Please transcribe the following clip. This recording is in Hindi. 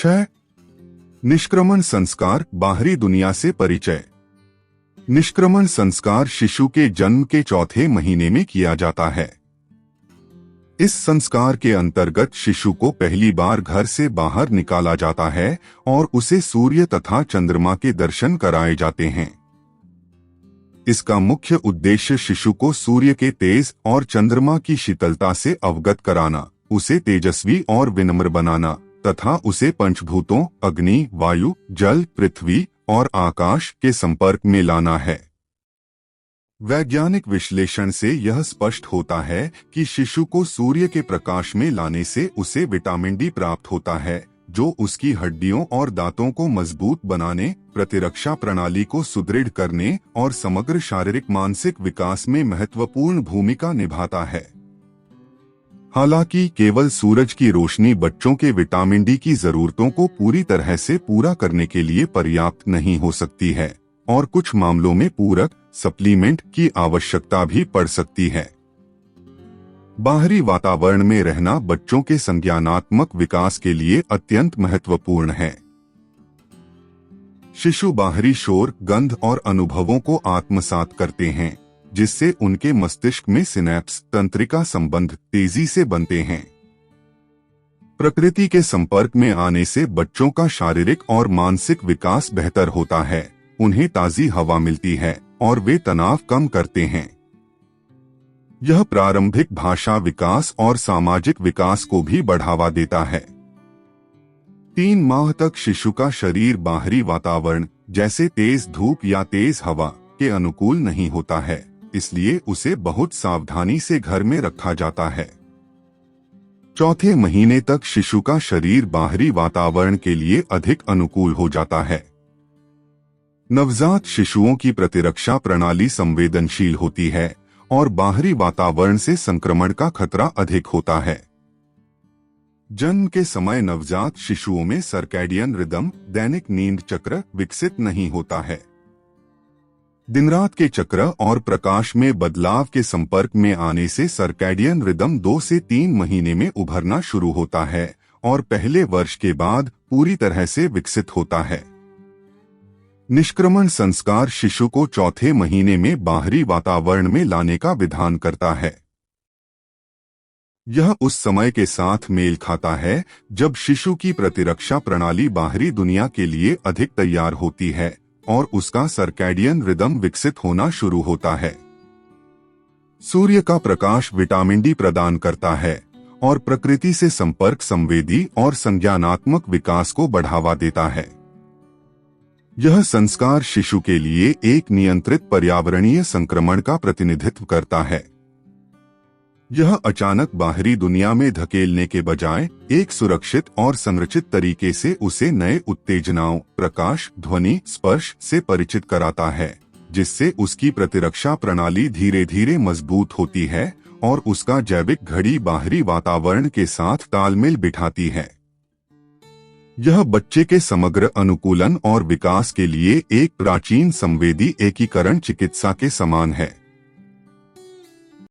6. निष्क्रमण संस्कार, बाहरी दुनिया से परिचय। निष्क्रमण संस्कार शिशु के जन्म के चौथे महीने में किया जाता है। इस संस्कार के अंतर्गत शिशु को पहली बार घर से बाहर निकाला जाता है और उसे सूर्य तथा चंद्रमा के दर्शन कराए जाते हैं। इसका मुख्य उद्देश्य शिशु को सूर्य के तेज और चंद्रमा की शीतलता से अवगत कराना, उसे तेजस्वी और विनम्र बनाना तथा उसे पंचभूतों अग्नि, वायु, जल, पृथ्वी और आकाश के संपर्क में लाना है। वैज्ञानिक विश्लेषण से यह स्पष्ट होता है कि शिशु को सूर्य के प्रकाश में लाने से उसे विटामिन डी प्राप्त होता है, जो उसकी हड्डियों और दांतों को मजबूत बनाने, प्रतिरक्षा प्रणाली को सुदृढ़ करने और समग्र शारीरिक मानसिक विकास में महत्वपूर्ण भूमिका निभाता है। हालांकि केवल सूरज की रोशनी बच्चों के विटामिन डी की जरूरतों को पूरी तरह से पूरा करने के लिए पर्याप्त नहीं हो सकती है और कुछ मामलों में पूरक सप्लीमेंट की आवश्यकता भी पड़ सकती है। बाहरी वातावरण में रहना बच्चों के संज्ञानात्मक विकास के लिए अत्यंत महत्वपूर्ण है। शिशु बाहरी शोर, गंध और अनुभवों को आत्मसात करते हैं, जिससे उनके मस्तिष्क में सिनेप्स तंत्रिका संबंध तेजी से बनते हैं। प्रकृति के संपर्क में आने से बच्चों का शारीरिक और मानसिक विकास बेहतर होता है, उन्हें ताजी हवा मिलती है और वे तनाव कम करते हैं। यह प्रारंभिक भाषा विकास और सामाजिक विकास को भी बढ़ावा देता है। 3 माह तक शिशु का शरीर बाहरी वातावरण जैसे तेज धूप या तेज हवा के अनुकूल नहीं होता है, इसलिए उसे बहुत सावधानी से घर में रखा जाता है। चौथे महीने तक शिशु का शरीर बाहरी वातावरण के लिए अधिक अनुकूल हो जाता है। नवजात शिशुओं की प्रतिरक्षा प्रणाली संवेदनशील होती है और बाहरी वातावरण से संक्रमण का खतरा अधिक होता है। जन्म के समय नवजात शिशुओं में सर्कैडियन रिदम, दैनिक नींद चक्र विकसित नहीं होता है। दिन रात के चक्र और प्रकाश में बदलाव के संपर्क में आने से सर्कैडियन रिदम 2 से 3 महीने में उभरना शुरू होता है और पहले वर्ष के बाद पूरी तरह से विकसित होता है। निष्क्रमण संस्कार शिशु को चौथे महीने में बाहरी वातावरण में लाने का विधान करता है। यह उस समय के साथ मेल खाता है जब शिशु की प्रतिरक्षा प्रणाली बाहरी दुनिया के लिए अधिक तैयार होती है और उसका सर्कैडियन रिदम विकसित होना शुरू होता है। सूर्य का प्रकाश विटामिन डी प्रदान करता है और प्रकृति से संपर्क संवेदी और संज्ञानात्मक विकास को बढ़ावा देता है। यह संस्कार शिशु के लिए एक नियंत्रित पर्यावरणीय संक्रमण का प्रतिनिधित्व करता है। यह अचानक बाहरी दुनिया में धकेलने के बजाय एक सुरक्षित और संरचित तरीके से उसे नए उत्तेजनाओं, प्रकाश, ध्वनि, स्पर्श से परिचित कराता है, जिससे उसकी प्रतिरक्षा प्रणाली धीरे धीरे मजबूत होती है और उसका जैविक घड़ी बाहरी वातावरण के साथ तालमेल बिठाती है। यह बच्चे के समग्र अनुकूलन और विकास के लिए एक प्राचीन संवेदी एकीकरण चिकित्सा के समान है।